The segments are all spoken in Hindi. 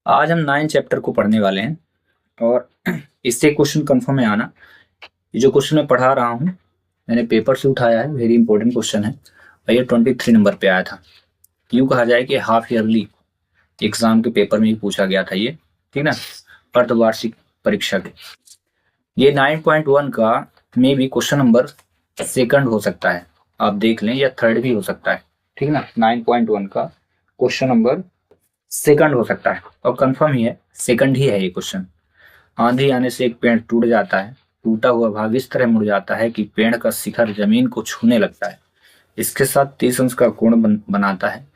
आज हम 9 चैप्टर को पढ़ने वाले हैं और इससे क्वेश्चन कंफर्म है आना। ये जो क्वेश्चन मैं पढ़ा रहा हूँ मैंने पेपर से उठाया है, वेरी इंपॉर्टेंट क्वेश्चन है और ये 23 नंबर पे आया था। यूँ कहा जाए कि हाफ ईयरली एग्जाम के पेपर में ही पूछा गया था ये, ठीक ना, अर्धवार्षिक परीक्षा के। ये 9.1 का मे भी क्वेश्चन नंबर सेकंड हो सकता है, आप देख लें, या थर्ड भी हो सकता है, ठीक ना। 9.1 का क्वेश्चन नंबर सेकंड हो सकता है और कंफर्म ही है, सेकंड ही है ये क्वेश्चन। आंधी आने से एक पेड़ टूट जाता है, टूटा हुआ भाग इस तरह मुड़ जाता है कि पेड़ का शिखर जमीन को छूने लगता है। इसके साथ 30 अंश का कोण बनाता है।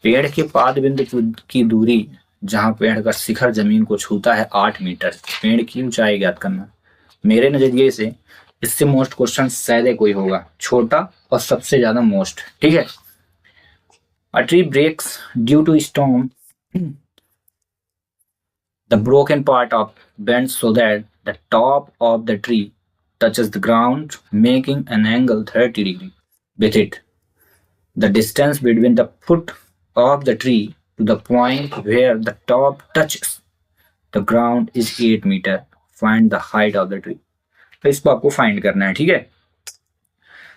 पेड़ के पाद बिंदु की दूरी जहां पेड़ का शिखर जमीन को छूता है 8 मीटर। पेड़ की ऊंचाई ज्ञात करना। मेरे नजरिए से इससे मोस्ट क्वेश्चन शायद ही कोई होगा, छोटा और सबसे ज्यादा मोस्ट, ठीक है। A tree breaks due to storm, the broken part of bends so that the top of the tree touches the ground, making an angle 30 degree with it. The distance between the foot of the tree to the point where the top touches the ground is 8 meter. Find the height of the tree. तो इसको आपको फाइंड करना है, ठीक है।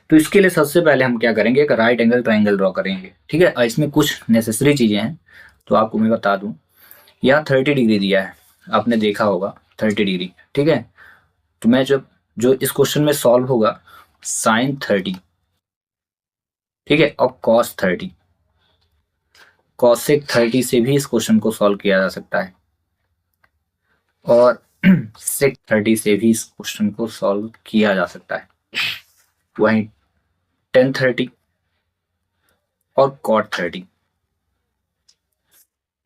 तो इसके लिए सबसे पहले हम क्या करेंगे, एक राइट एंगल ट्राइंगल ड्रॉ करेंगे, ठीक है। और इसमें कुछ नेसेसरी चीजें हैं तो आपको मैं बता दूं। यहाँ 30 डिग्री दिया है, आपने देखा होगा 30 डिग्री, ठीक है। तो मैं जब जो इस क्वेश्चन में सॉल्व होगा साइन 30, ठीक है, और कॉस 30, कॉसेक 30 से भी इस क्वेश्चन को सॉल्व किया जा सकता है और सेक 30 से भी इस क्वेश्चन को सॉल्व किया जा सकता है। वहीं टेन 30 और कॉट 30,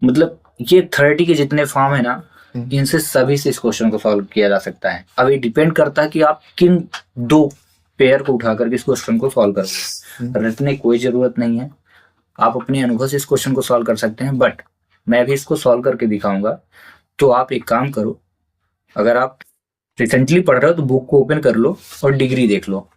मतलब ये 30 के जितने फॉर्म है ना, इनसे सभी से इस क्वेश्चन को सॉल्व किया जा सकता है। अब ये डिपेंड करता है कि आप किन दो पेयर को उठा करके इस क्वेश्चन को सॉल्व करोगे। रटने की कोई जरूरत नहीं है, आप अपने अनुभव से इस क्वेश्चन को सॉल्व कर सकते हैं, बट मैं भी इसको सॉल्व करके दिखाऊंगा। तो आप एक काम करो, अगर आप रिसेंटली पढ़ रहे हो तो बुक को ओपन कर लो और डिग्री देख लो,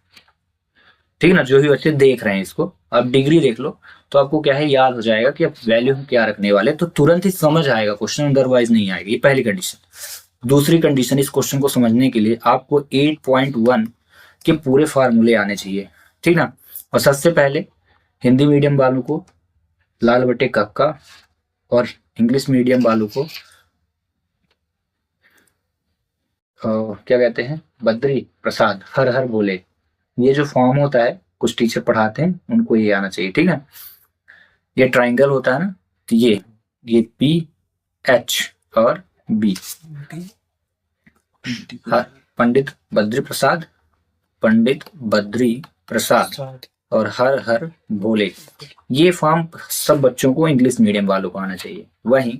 ठीक है ना। जो भी बच्चे देख रहे हैं इसको, आप डिग्री देख लो तो आपको क्या है, याद हो जाएगा कि आप वैल्यू क्या रखने वाले, तो तुरंत ही समझ आएगा क्वेश्चन, अदरवाइज नहीं आएगा। ये पहली कंडीशन। दूसरी कंडीशन, इस क्वेश्चन को समझने के लिए आपको 8.1 के पूरे फार्मूले आने चाहिए, ठीक ना। और सबसे पहले हिंदी मीडियम वालों को लाल बटे कक्का और इंग्लिश मीडियम वालों को क्या कहते हैं, बद्री प्रसाद, हर हर बोले, ये जो फॉर्म होता है कुछ टीचर पढ़ाते हैं उनको ये आना चाहिए, ठीक है। ये ट्राइंगल होता है ना, तो ये पी एच और बी, पंडित बद्री प्रसाद, पंडित बद्री प्रसाद और हर हर भोले, ये फॉर्म सब बच्चों को इंग्लिश मीडियम वालों को आना चाहिए। वहीं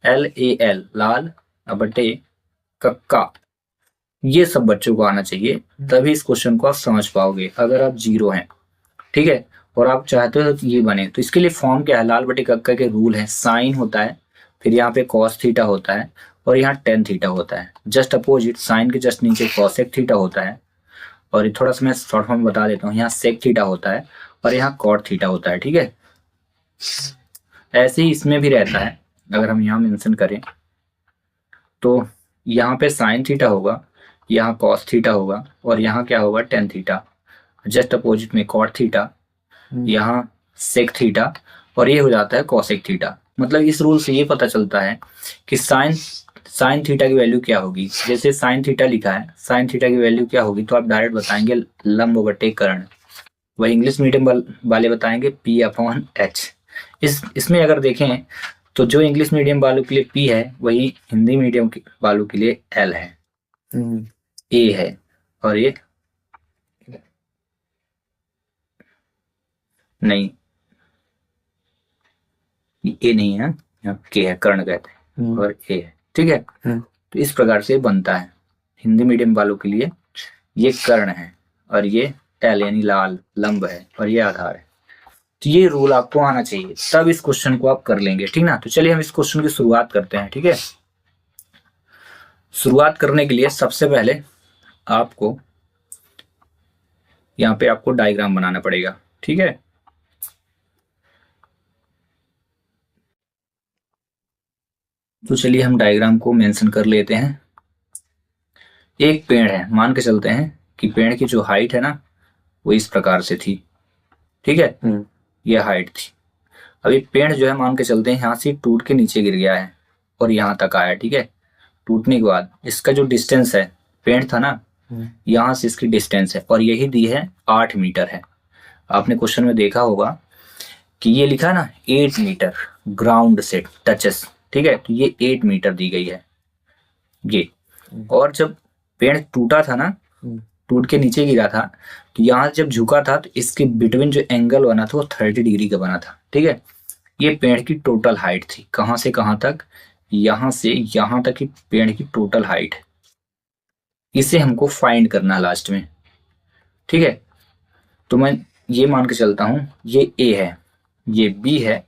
LAL लाल बटे कक्का, ये सब बच्चों को आना चाहिए, तभी इस क्वेश्चन को आप समझ पाओगे। अगर आप जीरो हैं, ठीक है, और आप चाहते हो कि ये बने, तो इसके लिए फॉर्म क्या है, लाल बटे कक्का के रूल है, साइन होता है, फिर यहाँ पे कॉस थीटा होता है और यहाँ टेन थीटा होता है। जस्ट अपोजिट साइन के जस्ट नीचे कॉसेक थीटा होता है, और ये थोड़ा सा मैं शॉर्ट फॉर्म बता देता हूँ, यहाँ सेक थीटा होता है और यहाँ कॉट थीटा होता है, ठीक है। ऐसे ही इसमें भी रहता है, अगर हम यहाँ मेंशन करें तो यहाँ पे साइन थीटा होगा, यहाँ कॉस थीटा होगा और यहाँ क्या होगा, टेन थीटा। जस्ट अपोजिट में कॉट थीटा, यहाँ सेक थीटा और ये हो जाता है कॉसेक थीटा। मतलब इस रूल से ये पता चलता है कि साइन थीटा की वैल्यू क्या होगी। जैसे साइन थीटा लिखा है, साइन थीटा की वैल्यू क्या होगी, तो आप डायरेक्ट बताएंगे लंब बटे कर्ण। वही इंग्लिश मीडियम वाले बताएंगे P/H। इसमें अगर देखें तो जो इंग्लिश मीडियम वालों के लिए P है, वही हिंदी मीडियम वालों के लिए L है, A है, और ये नहीं, ए नहीं है, के है, कर्ण कहते हैं, और ए है, ठीक है। तो इस प्रकार से बनता है। हिंदी मीडियम वालों के लिए ये कर्ण है और ये एल यानी लाल लंब है और ये आधार है। तो ये रूल आपको आना चाहिए, तब इस क्वेश्चन को आप कर लेंगे, ठीक ना। तो चलिए हम इस क्वेश्चन की शुरुआत करते हैं, ठीक है। शुरुआत करने के लिए सबसे पहले आपको यहाँ पे आपको डायग्राम बनाना पड़ेगा, ठीक है। तो चलिए हम डायग्राम को मेंशन कर लेते हैं। एक पेड़ है, मान के चलते हैं कि पेड़ की जो हाइट है ना वो इस प्रकार से थी, ठीक है। ये हाइट थी। अब ये पेड़ जो है मान के चलते हैं यहाँ से टूट के नीचे गिर गया है और यहाँ तक आया, ठीक है। टूटने के बाद इसका जो डिस्टेंस है, पेड़ था ना, यहाँ से इसकी डिस्टेंस है और यही दी है 8 मीटर है। आपने क्वेश्चन में देखा होगा कि ये लिखा ना 8 मीटर ग्राउंड से टचेस, ठीक है। तो ये 8 मीटर दी गई है ये। और जब पेड़ टूटा था ना, टूट के नीचे गिरा था, तो यहाँ जब झुका था तो इसके बिटवीन जो एंगल बना था वो 30 डिग्री का बना था, ठीक है। ये पेड़ की टोटल हाइट थी, कहाँ से कहाँ तक, यहाँ से यहाँ तक की पेड़ की टोटल हाइट। इसे हमको फाइंड करना है लास्ट में, ठीक है। तो मैं ये मान के चलता हूँ ये ए है, ये बी है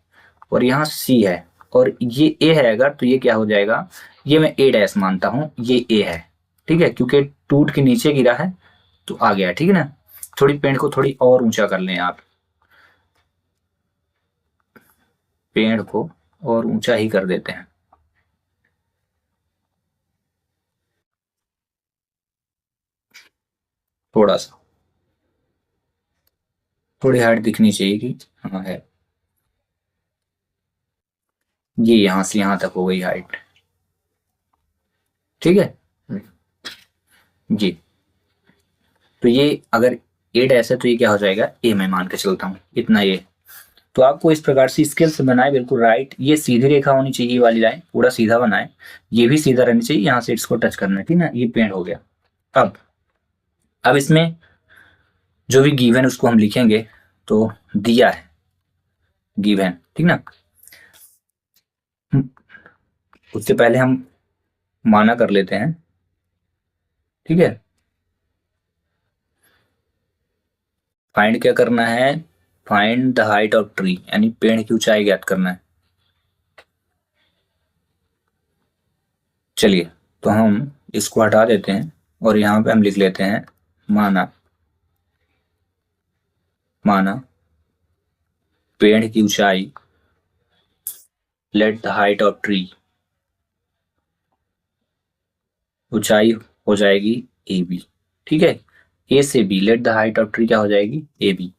और यहाँ सी है और ये ए है अगर, तो ये क्या हो जाएगा, ये मैं ए डैश मानता हूँ, ये ए है, ठीक है। क्योंकि टूट के नीचे गिरा है तो आ गया, ठीक है ना। थोड़ी पेड़ को थोड़ी और ऊंचा कर लें आप, पेड़ को और ऊंचा ही कर देते हैं। थोड़ा सा, थोड़ी हाइट दिखनी चाहिए कि हाँ है। ये यहां से यहां तक हो गई हाइट, ठीक है जी। तो ये अगर ए डैश है तो ये क्या हो जाएगा, ए मैं मान के चलता हूँ इतना ये। तो आपको इस प्रकार से स्केल से बनाए बिल्कुल राइट। ये सीधी रेखा होनी चाहिए, ये वाली लाइन पूरा सीधा बनाए, ये भी सीधा रहनी चाहिए, यहाँ से इसको टच करना है, ठीक ना। ये पेड़ हो गया। अब इसमें जो भी गिवन उसको हम लिखेंगे, तो दिया है गिवन, ठीक ना। उससे पहले हम माना कर लेते हैं, ठीक है। फाइंड क्या करना है, find the height of tree, यानी पेड़ की ऊंचाई ज्ञात करना है। चलिए तो हम इसको हटा देते हैं और यहाँ पे हम लिख लेते हैं माना, माना पेड़ की ऊंचाई, let the height of tree, ऊंचाई हो जाएगी ए बी, ठीक है। ए से B, let the height of tree क्या हो जाएगी, ए बी।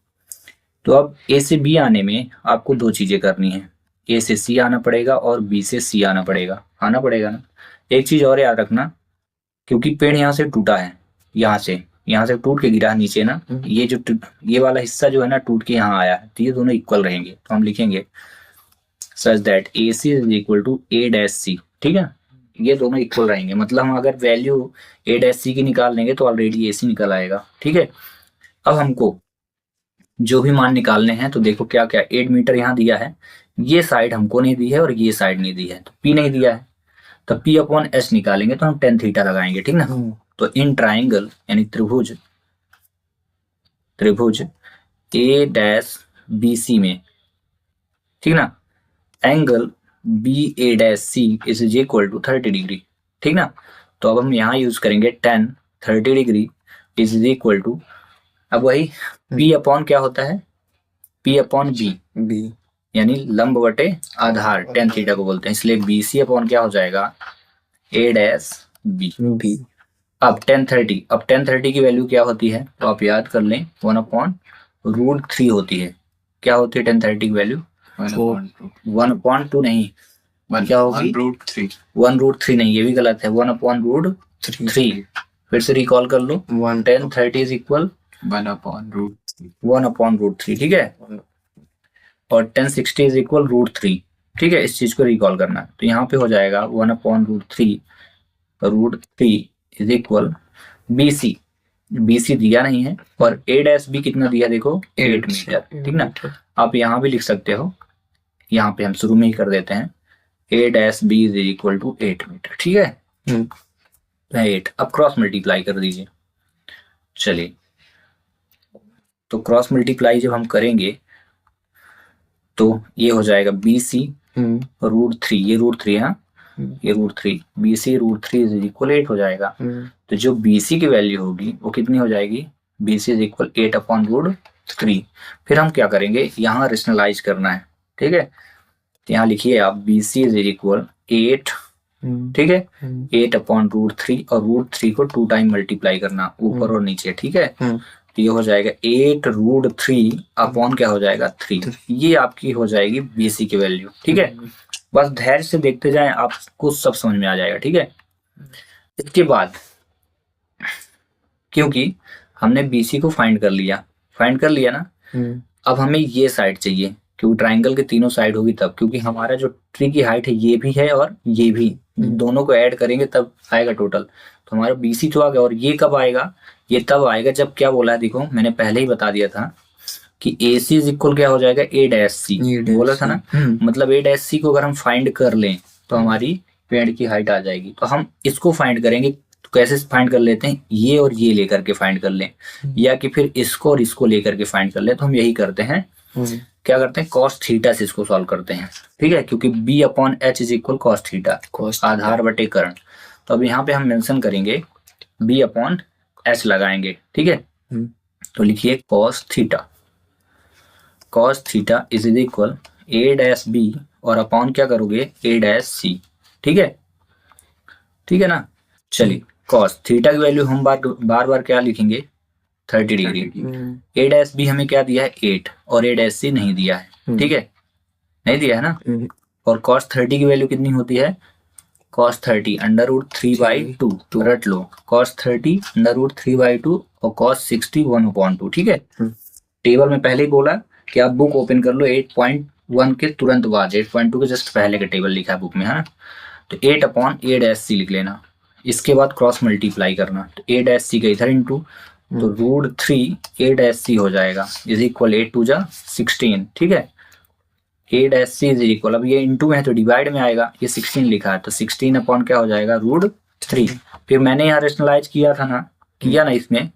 तो अब ए से बी आने में आपको दो चीजें करनी है, ए से सी आना पड़ेगा और बी से सी आना पड़ेगा ना। एक चीज और याद रखना, क्योंकि पेड़ यहाँ से टूटा है, यहाँ से टूट के गिरा है नीचे ना, ये वाला हिस्सा जो है ना टूट के यहाँ आया है, तो ये दोनों इक्वल रहेंगे। तो हम लिखेंगे such that A C is equal to A dash C, ठीक है। ये दोनों इक्वल रहेंगे, मतलब हम अगर वैल्यू ए डैश सी की निकाल लेंगे तो ऑलरेडी ए सी निकल आएगा, ठीक है। अब हमको जो भी मान निकालने हैं, तो देखो क्या क्या 8 मीटर यहाँ दिया है, ये साइड हमको नहीं दी है और ये साइड नहीं दी है, तो पी नहीं दिया है, तो पी अपॉन एस निकालेंगे तो हम टेन थीटा लगाएंगे, ठीक ना। तो इन ट्राइंगल यानी त्रिभुज ए डैश बी सी में, ठीक ना, angle B A dash C is equal to 30 degree, ठीक ना। तो अब हम यहाँ यूज करेंगे 30 डिग्री इज इक्वल टू, अब वही पी अपॉन क्या होता है, पी अपॉन बी यानी लंब बटे आधार, टेन थीटा को बोलते हैं, इसलिए बी सी अपॉन क्या हो जाएगा, ए डैश बी। अब 1030 की वैल्यू क्या होती है, तो आप याद कर लें 1/√3 होती है। क्या होती है 1030 की वैल्यू, 1/2 नहीं, क्या होगी 1√3 नहीं, ये भी गलत है, 1/√3। फिर से रिकॉल कर लो, 1030 इज इक्वल 1/√3, ठीक है। और 1060 इज इक्वल √3, ठीक है। इस चीज को रिकॉल करना, तो यहाँ पे हो जाएगा 1/√3 इज इक्वल BC दिया नहीं है और ए डैश बी कितना दिया देखो 8 मीटर, ठीक ना। आप यहाँ भी लिख सकते हो, यहाँ पे हम शुरू में ही कर देते हैं, A dash B is equal to 8 metre, ठीक है। 8, अब क्रॉस मल्टीप्लाई कर दीजिए। चलिए तो क्रॉस मल्टीप्लाई जब हम करेंगे तो ये हो जाएगा BC √3, ये √3 है, ये √3, BC √3 इज इक्वल 8 हो जाएगा। तो जो BC की वैल्यू होगी वो कितनी हो जाएगी, BC इज इक्वल 8/√3। फिर हम क्या करेंगे, यहाँ रेशनलाइज करना है, ठीक है। तो यहाँ लिखिए आप BC इज इक्वल 8 ठीक है, 8/√3 और √3 को 2 टाइम मल्टीप्लाई करना ऊपर और नीचे, ठीक है। तो ये हो जाएगा 8√3 अपॉन क्या हो जाएगा 3, ये आपकी हो जाएगी BC की वैल्यू, ठीक है। बस धैर्य से देखते जाएं, आपको सब समझ में आ जाएगा, ठीक है। इसके बाद क्योंकि हमने BC को फाइंड कर लिया ना, अब हमें ये साइड चाहिए, क्योंकि ट्राइंगल के तीनों साइड होगी तब, क्योंकि हमारा जो ट्री की हाइट है ये भी है और ये भी, दोनों को ऐड करेंगे तब आएगा टोटल। तो हमारा BC तो आ गया, और ये कब आएगा, ये तब आएगा जब क्या बोला है, देखो मैंने पहले ही बता दिया था कि AC इज इक्वल क्या हो जाएगा A-C, बोला था ना। मतलब A-C को अगर हम फाइंड कर लें तो हमारी पेड़ की हाइट आ जाएगी। तो हम इसको फाइंड करेंगे, तो कैसे फाइंड कर लेते हैं, ये और ये लेकर के फाइंड कर लें, या कि फिर इसको और इसको लेकर के फाइंड कर लें। तो हम यही करते हैं, क्या करते हैं, cos थीटा से इसको सॉल्व करते हैं, ठीक है, क्योंकि B/H इज इक्वल cos थीटा, आधार बटे कर्ण। तो अब यहाँ पे हम मेंशन करेंगे B/H लगाएंगे, ठीक है। तो लिखिए cos theta is equal A-B और अपॉन क्या करोगे A-C, ठीक है ना। चलिए cos थीटा की वैल्यू हम बार बार क्या लिखेंगे 30 डिग्री। A-B हमें क्या दिया है 8 और A-C नहीं दिया है, ठीक है, नहीं दिया है ना। और cos 30 की वैल्यू कितनी होती है, cos 30 √3/2, रट लो, cos 30 √3/2 और cos 60 1/2, ठीक है। टेबल में पहले ही बोला कि आप बुक ओपन कर लो 8.1 के तुरंत बाद, 8.2 के जस्ट पहले का टेबल लिखा है बुक में, है ना। तो 8/A-C लिख लेना, इसके बाद क्रॉस मल्टीप्लाई करना, तो A-C का इधर इंटू, तो √3 A-C हो जाएगा इज इक्वल 8 2 16, ठीक है। A-C इज इक्वल, अब ये इंटू है तो डिवाइड में आएगा, ये 16 लिखा है, तो 16 अपॉन क्या हो जाएगा √3। फिर मैंने यहाँ रेशनलाइज किया था ना, किया ना इसमें,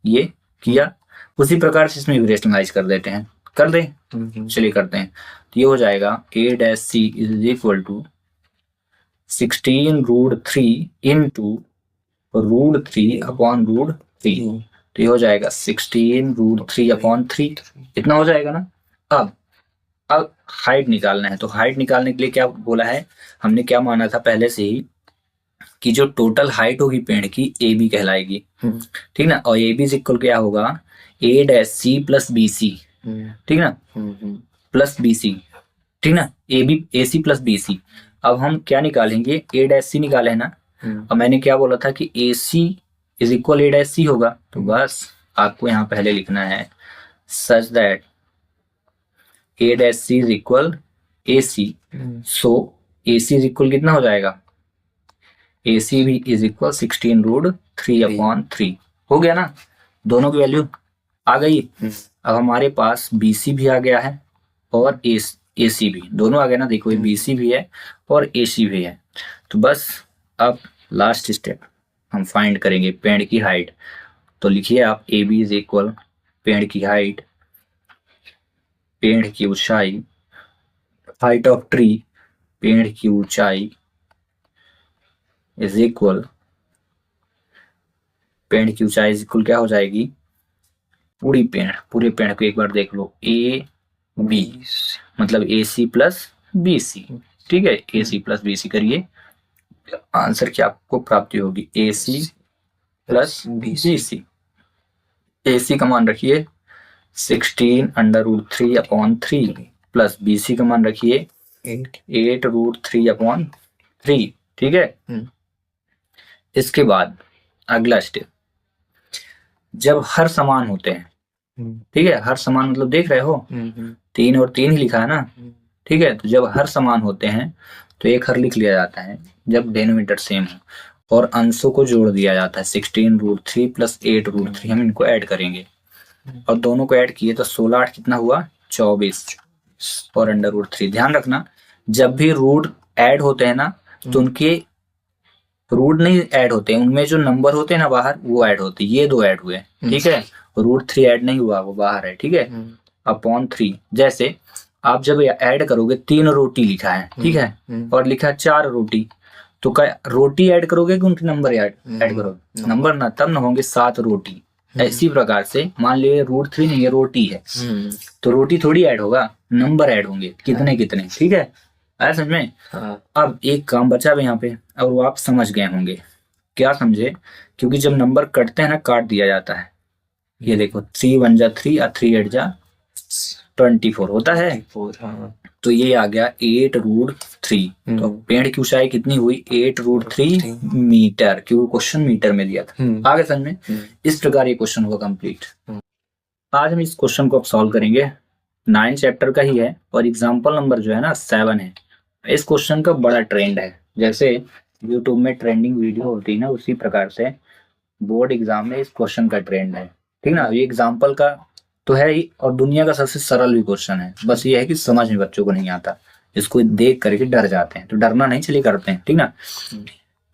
ये किया, उसी प्रकार से इसमें भी रेशनलाइज कर देते हैं, कर दे, चलिए करते हैं। तो ये हो जाएगा A-C is equal to 16 √3 into √3 upon √3, तो ये हो जाएगा 16 √3/3, इतना हो जाएगा ना। अब हाइट निकालना है, तो हाइट निकालने के लिए क्या बोला है, हमने क्या माना था पहले से ही कि जो टोटल हाइट होगी पेड़ की AB कहलाएगी, ठीक ना। और AB इज इक्वल क्या होगा A-C प्लस BC, ठीक ना, प्लस BC, ठीक ना, AC प्लस BC। अब हम क्या निकालेंगे, A-C निकाले है ना। अब मैंने क्या बोला था कि AC इज इक्वल A-C होगा, तो बस आपको यहाँ पहले लिखना है such that A-C is equal AC, so AC is equal कितना हो जाएगा, AC भी इज इक्वल 16 √3/3, हो गया ना, दोनों की वैल्यू आ गई। अब हमारे पास BC भी आ गया है और AC भी, दोनों आ गए ना, देखो ये BC भी है और AC भी है। तो बस अब लास्ट स्टेप हम फाइंड करेंगे पेड़ की हाइट। तो लिखिए आप AB इज इक्वल पेड़ की हाइट, पेड़ की ऊंचाई, हाइट ऑफ ट्री, पेड़ की ऊंचाई इज इक्वल, पेड़ की ऊंचाई इज इक्वल क्या हो जाएगी, पूरे पेड़ को एक बार देख लो, AB मतलब AC प्लस BC, ठीक है, AC प्लस BC करिए, आंसर क्या आपको प्राप्ति होगी AC प्लस BC। AC का मान रखिए 16 √3/3 प्लस BC का मान रखिए 8 √3/3, ठीक है। इसके बाद अगला स्टेप, जब हर समान होते हैं, ठीक है, हर समान मतलब देख रहे हो 3 और 3 ही लिखा है ना, ठीक है। तो जब हर समान होते हैं तो एक हर लिख लिया जाता है जब डेनोमीटर सेम हो, और अंशों को जोड़ दिया जाता है, 16 √3 प्लस 8 √3, हम इनको ऐड करेंगे, और दोनों को ऐड किए तो 16 8 कितना हुआ 24 और √3। ध्यान रखना जब भी रूट ऐड होते हैं ना, तो उनके रूट नहीं ऐड होते हैं, उनमें जो नंबर होते हैं ना बाहर वो ऐड होते हैं, ये दो ऐड हुए, ठीक है, √3 ऐड नहीं हुआ, वो बाहर है, ठीक है, अपॉन 3। जैसे आप जब ऐड करोगे 3 रोटी लिखा है, ठीक है, और लिखा है 4 रोटी, तो क्या रोटी ऐड करोगे कि उनके नंबर ऐड करोगे, नंबर ना, तब ना होंगे 7 रोटी। ऐसी प्रकार से मान लीजिए √3 नहीं है, रोटी है, तो रोटी थोड़ी ऐड होगा, नंबर ऐड होंगे, कितने कितने, ठीक है, आया समझ में। अब एक काम बचा है यहाँ पे, और वो आप समझ गए होंगे। क्या समझे? क्योंकि जब नंबर कटते हैं ना, काट दिया जाता है। ये देखो 3 1 जा 3 और 3 8 जा 24 होता है। हाँ। तो ये आ गया 8√3। तो पेड़ की ऊंचाई कितनी हुई? 8√3 मीटर, क्योंकि क्वेश्चन मीटर में दिया था। आगे समझ में? इस प्रकार ये क्वेश्चन हुआ कंप्लीट। आज हम इस क्वेश्चन को अब सॉल्व करेंगे। 9 चैप्टर का ही है और एग्जाम्पल नंबर जो है ना 7 है। इस क्वेश्चन का बड़ा ट्रेंड है। जैसे यूट्यूब में ट्रेंडिंग वीडियो होती है ना, उसी प्रकार से बोर्ड एग्जाम में इस क्वेश्चन का ट्रेंड है। ठीक ना? ये एग्जाम्पल का तो है ही और दुनिया का सबसे सरल भी क्वेश्चन है। बस ये है कि समझ में बच्चों को नहीं आता, इसको देख करके डर जाते हैं। तो डरना नहीं, चलिए करते हैं। ठीक ना?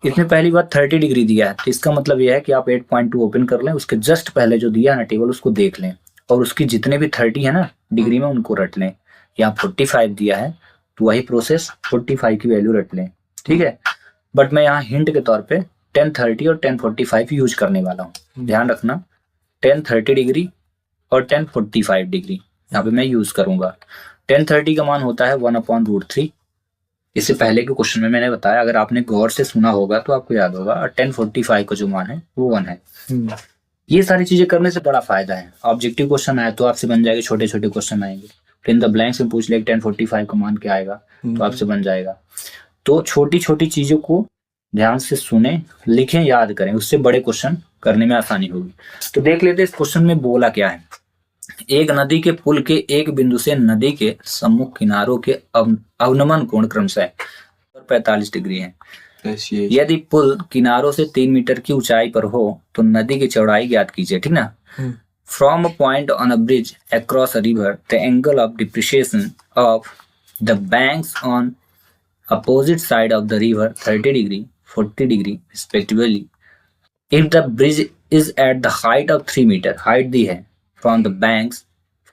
इसमें पहली बात 30 डिग्री दिया है, तो इसका मतलब यह है कि आप 8.2 ओपन कर लें, उसके जस्ट पहले जो दिया है ना टेबल, उसको देख लें और उसकी जितने भी 30 है ना डिग्री में, उनको रट लें। यहाँ 45 दिया है तो वही प्रोसेस 45 की वैल्यू रट लें। ठीक है? बट मैं यहाँ हिंट के तौर पे 1030 और 1045 यूज करने वाला हूँ। ध्यान रखना, 1030 डिग्री और 1045 डिग्री यहाँ पे मैं यूज करूंगा। 1030 का मान होता है 1/√3। इससे पहले के क्वेश्चन में मैंने बताया, अगर आपने गौर से सुना होगा तो आपको याद होगा। और 1045 का जो मान है वो 1 है। ये सारी चीजें करने से बड़ा फायदा है। ऑब्जेक्टिव क्वेश्चन आए तो आपसे बन जाएगा, छोटे छोटे क्वेश्चन आएंगे। फिर इन द ब्लैंक्स में पूछ ले 1045 का मान क्या आएगा, तो आपसे बन जाएगा। तो छोटी छोटी चीजों को ध्यान से सुने, लिखें, याद करें, उससे बड़े क्वेश्चन करने में आसानी होगी। तो देख लेते इस क्वेश्चन में बोला क्या है। एक नदी के पुल के एक बिंदु से नदी के सम्मुख किनारों के अवनमन कोण क्रमशः 45 डिग्री है। यदि पुल किनारों से 3 मीटर की ऊंचाई पर हो तो नदी की चौड़ाई ज्ञात कीजिए। ठीक ना? From a point on a bridge across a river the angle of depreciation of the banks on opposite side of the river 30 degree 40 degree respectively. If the bridge is at the height of 3 metre, height दी है, from the banks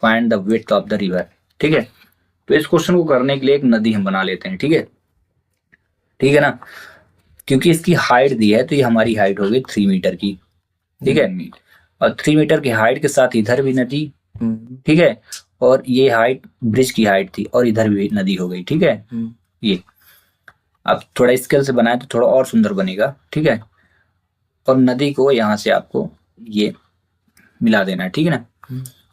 find the width of the river. ठीक है? तो इस क्वेश्चन को करने के लिए एक नदी हम बना लेते हैं। ठीक है? ठीक है ना? क्योंकि इसकी हाइट दी है तो ये हमारी हाइट हो गई 3 मीटर की। ठीक है? और 3 मीटर की हाइट के साथ इधर भी नदी। ठीक है? और ये हाइट ब्रिज की हाइट थी और इधर भी नदी हो गई। ठीक है? ये अब थोड़ा स्केल से बनाए तो थोड़ा और सुंदर बनेगा। ठीक है? और नदी को यहाँ से आपको ये मिला देना है। ठीक है ना?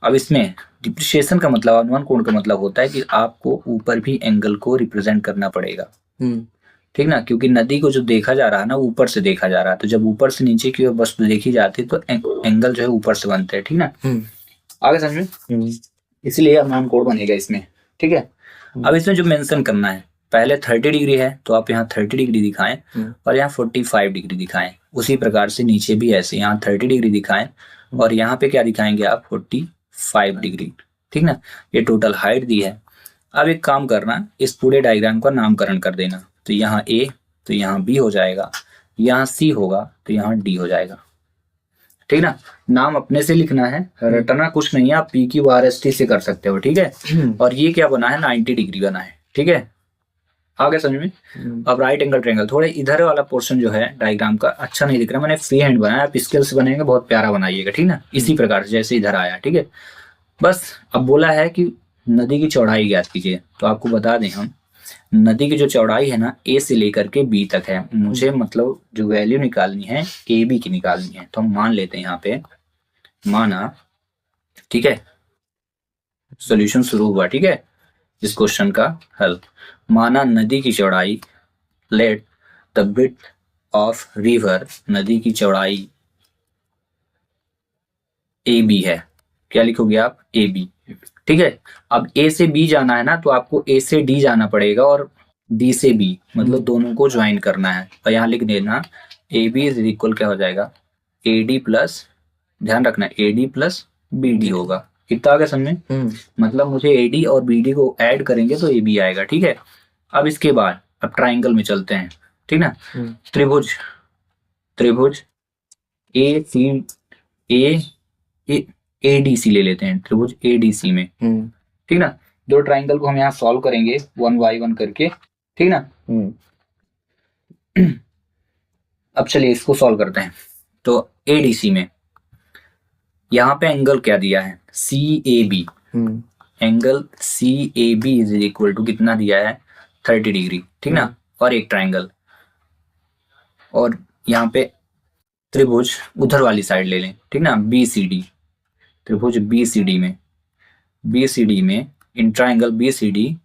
अब इसमें डिप्रिसिएशन का मतलब, अनुमान कोण का मतलब होता है कि आपको ऊपर भी एंगल को रिप्रेजेंट करना पड़ेगा। ठीक ना? क्योंकि नदी को जो देखा जा रहा है ना, ऊपर से देखा जा रहा है। तो जब ऊपर से नीचे की ओर वस्तु देखी जाती है तो एंगल जो है ऊपर से बनते हैं। ठीक ना? आगे समझ में? इसलिए अनुमान कोण बनेगा इसमें। ठीक है? अब इसमें जो मेंशन करना है, पहले 30 डिग्री है तो आप यहाँ 30 डिग्री दिखाएं और यहाँ 45 डिग्री दिखाएं। उसी प्रकार से नीचे भी ऐसे यहाँ 30 डिग्री दिखाएं और यहाँ पे क्या दिखाएंगे आप? 45 डिग्री। ठीक ना? ये टोटल हाइट दी है। अब एक काम करना, इस पूरे डायग्राम का नामकरण कर देना। तो यहाँ ए तो यहाँ बी हो जाएगा, यहाँ सी होगा तो यहाँ डी हो जाएगा। ठीक ना? नाम अपने से लिखना है, रटना कुछ नहीं है। आप P Q R S T से कर सकते हो। ठीक है? और ये क्या बना है? 90 डिग्री बना है। ठीक है? आगे समझ में? अब राइट एंगल ट्रायंगल, थोड़े इधर वाला पोर्शन जो है डायग्राम का अच्छा नहीं दिख रहा, मैंने फ्री हैंड बनाया। आप स्केल से बनेंगे, बहुत प्यारा बनाइएगा। ठीक ना? इसी प्रकार से जैसे इधर आया। ठीक है? बस अब बोला है कि नदी की चौड़ाई ज्ञात कीजिए। तो आपको बता दें, हम नदी की जो चौड़ाई है ना, ए से लेकर के बी तक है। मुझे मतलब जो वैल्यू निकालनी है ए बी की निकालनी है। तो हम मान लेते हैं यहाँ पे, माना। ठीक है? सॉल्यूशन शुरू हुआ। ठीक है? इस क्वेश्चन का हल, माना नदी की चौड़ाई, let the width of river, नदी की चौड़ाई ए बी है। क्या लिखोगे आप? A B. ठीक है? अब ए से बी जाना है ना, तो आपको ए से डी जाना पड़ेगा और डी से बी, मतलब दोनों को ज्वाइन करना है। और यहाँ लिख देना ए बी इज इक्वल क्या हो जाएगा? ए डी प्लस, ध्यान रखना, A D plus B D होगा। कितना आ गया समझ में? मतलब मुझे ए डी और बी डी को ऐड करेंगे तो ए बी आएगा। ठीक है? अब इसके बाद अब ट्राइंगल में चलते हैं। ठीक ना? त्रिभुज, त्रिभुज ए सी ए एडीसी ले लेते हैं, त्रिभुज एडीसी में। ठीक ना? दो ट्राइंगल को हम यहाँ सॉल्व करेंगे 1 बाय 1 करके। ठीक ना? अब चलिए इसको सॉल्व करते हैं। तो एडीसी में यहाँ पे एंगल क्या दिया है? C A B. Angle C A B is equal to कितना दिया है? 30 डिग्री। ठीक ना? और एक ट्राइंगल और यहाँ पे त्रिभुज उधर वाली साइड ले लें, ठीक ना, BCD, त्रिभुज BCD में इन ट्राइंगल BCD,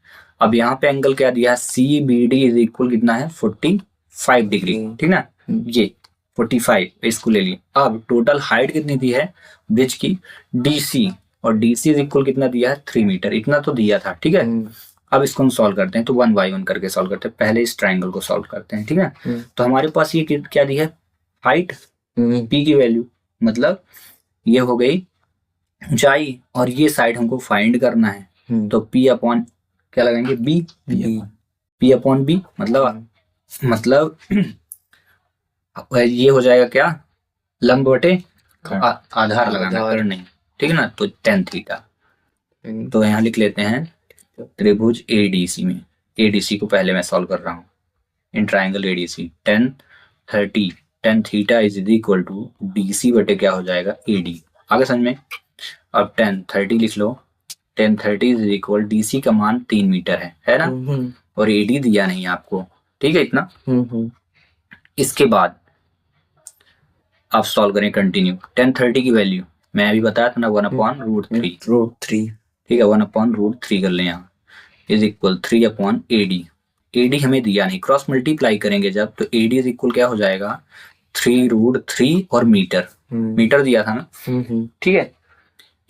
अब यहाँ पे एंगल क्या दिया है, CBD इज इक्वल कितना है 45 डिग्री, ठीक ना, ये 45, इसको ले लिए। अब टोटल हाइट कितनी दी है ब्रिज की, DC, और DC इज इक्वल कितना दिया है 3 मीटर, इतना तो दिया था, ठीक है। अब इसको हम सॉल्व करते हैं, तो 1 by 1 करके सॉल्व करते हैं, पहले इस ट्राइंगल को सॉल्व करते हैं, ठीक है। तो हमारे पास ये क्या दी है, हाइट, P की वैल्यू, मतलब ये हो गई ऊंचाई, और ये साइड हमको फाइंड करना है, तो P अपॉन क्या लगाएंगे, P अपॉन B, मतलब ये हो जाएगा क्या, लंब बटे आधार लगाना, कर नहीं, ठीक है ना, तो tan थीटा। तो यहाँ लिख लेते हैं त्रिभुज ADC में, ADC को पहले मैं सॉल्व कर रहा हूँ, in triangle ADC tan theta is equal to DC बटे क्या हो जाएगा AD, आगे समझ में। अब tan 30 लिख लो, tan 30 इज इक्वल, DC का मान 3 मीटर है ना, और AD दिया नहीं आपको, ठीक है इतना। इसके बाद आप सॉल्व करें कंटिन्यू, tan 30 की वैल्यू मैं अभी बताया था ना 1/√3, ठीक है, 1/√3 कर लें यहाँ, इज इक्वल 3/AD, AD हमें दिया नहीं, क्रॉस मल्टीप्लाई करेंगे जब, तो AD इज इक्वल क्या हो जाएगा 3√3 और मीटर दिया था ना, ठीक है।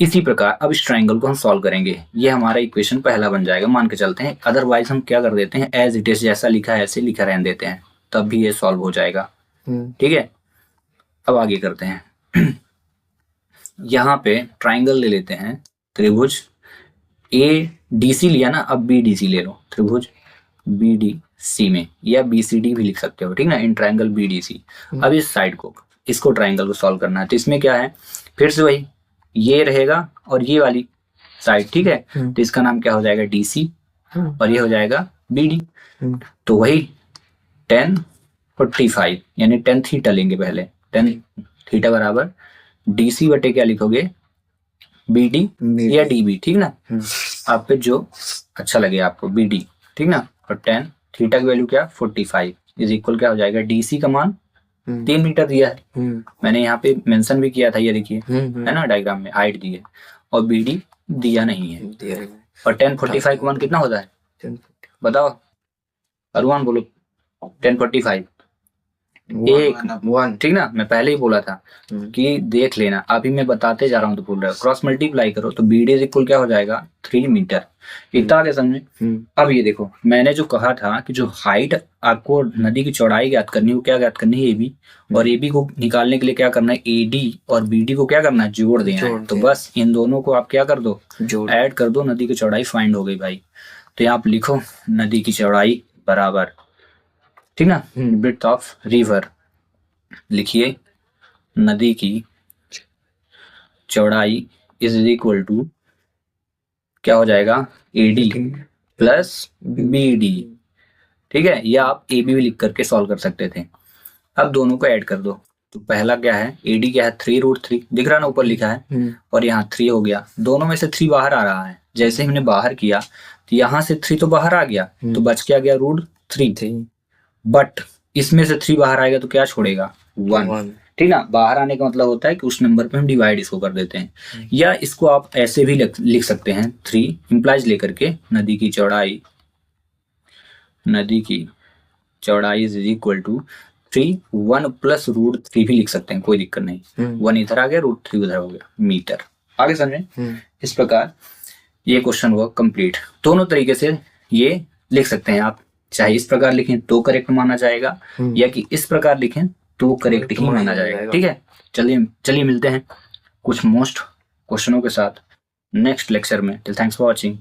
इसी प्रकार अब इस ट्राइंगल को हम सॉल्व करेंगे, ये हमारा इक्वेशन पहला बन जाएगा, मान के चलते हैं, अदरवाइज हम क्या कर देते हैं, एज इट इज जैसा लिखा है ऐसे लिखा रहने देते हैं, तब भी ये सॉल्व हो जाएगा, ठीक है। अब आगे करते हैं, यहाँ पे ट्राइंगल ले लेते हैं, त्रिभुज ADC लिया ना, अब BDC ले लो, त्रिभुज BDC में, या BCD भी लिख सकते हो, ठीक ना, इन ट्राइंगल BDC। अब इस साइड को, इसको ट्राइंगल को सॉल्व करना है, तो इसमें क्या है, फिर से वही ये रहेगा और ये वाली साइड, ठीक है, तो इसका नाम क्या हो जाएगा DC, और ये हो जाएगा BD, तो वही tan 45 यानी tan थीटा लेंगे पहले, tan थीटा बराबर DC बटे क्या लिखोगे BD या DB, ठीक ना, आप पे जो अच्छा लगे आपको, BD, ठीक ना, और tan थीटा की वैल्यू क्या 45 इज इक्वल क्या हो जाएगा, DC का मान 3 मीटर दिया है, मैंने यहाँ पे मेंशन भी किया था, ये देखिए है ना डायग्राम में, हाइट दी है, और BD दिया नहीं है, और tan 45 का मान कितना होता है बताओ, अरुण बोलो, tan 45 1, ठीक ना, मैं पहले ही बोला था कि देख लेना, अभी मैं बताते जा रहा हूँ तो बोल रहा हूँ, क्रॉस मल्टीप्लाई करो तो BD इज इक्वल क्या हो जाएगा 3 मीटर, इतना आगे समझे। अब ये देखो, मैंने जो कहा था कि जो हाइट आपको नदी की चौड़ाई ज्ञात करनी है, वो क्या ज्ञात करनी है AB, और AB को निकालने के लिए क्या करना है, AD और BD को क्या करना है, जोड़ देना है, तो बस इन दोनों को आप क्या कर दो, ऐड कर दो, नदी की चौड़ाई फाइंड हो गई भाई। तो यहाँ आप लिखो नदी की चौड़ाई बराबर, ठीक ना, ब्रेड्थ ऑफ रिवर, लिखिए नदी की चौड़ाई इज इक्वल टू क्या हो जाएगा AD प्लस BD, ठीक है, या आप AB भी लिख करके सॉल्व कर सकते थे। अब दोनों को ऐड कर दो, तो पहला क्या है, AD क्या है 3√3 दिख रहा ना, ऊपर लिखा है, और यहाँ 3 हो गया, दोनों में से 3 बाहर आ रहा है, जैसे हमने बाहर किया तो यहाँ से 3 तो बाहर आ गया, तो बच क्या गया √3, बट इसमें से 3 बाहर आएगा तो क्या छोड़ेगा 1, ठीक ना, बाहर आने का मतलब होता है कि उस नंबर पे हम डिवाइड इसको कर देते हैं, या इसको आप ऐसे भी लिख सकते हैं 3 इंप्लाइज लेकर के, नदी की चौड़ाई इज इक्वल टू 3, 1 प्लस √3 भी लिख सकते हैं, कोई दिक्कत नहीं, 1 इधर आ गया, √3 उधर हो गया, मीटर, आगे समझे। इस प्रकार ये क्वेश्चन हुआ कंप्लीट, दोनों तरीके से ये लिख सकते हैं आप, चाहे इस प्रकार लिखें तो करेक्ट माना जाएगा, या कि इस प्रकार लिखें तो करेक्ट ही माना जाएगा, ठीक है। चलिए मिलते हैं कुछ मोस्ट क्वेश्चनों के साथ नेक्स्ट लेक्चर में, टिल थैंक्स फॉर वॉचिंग।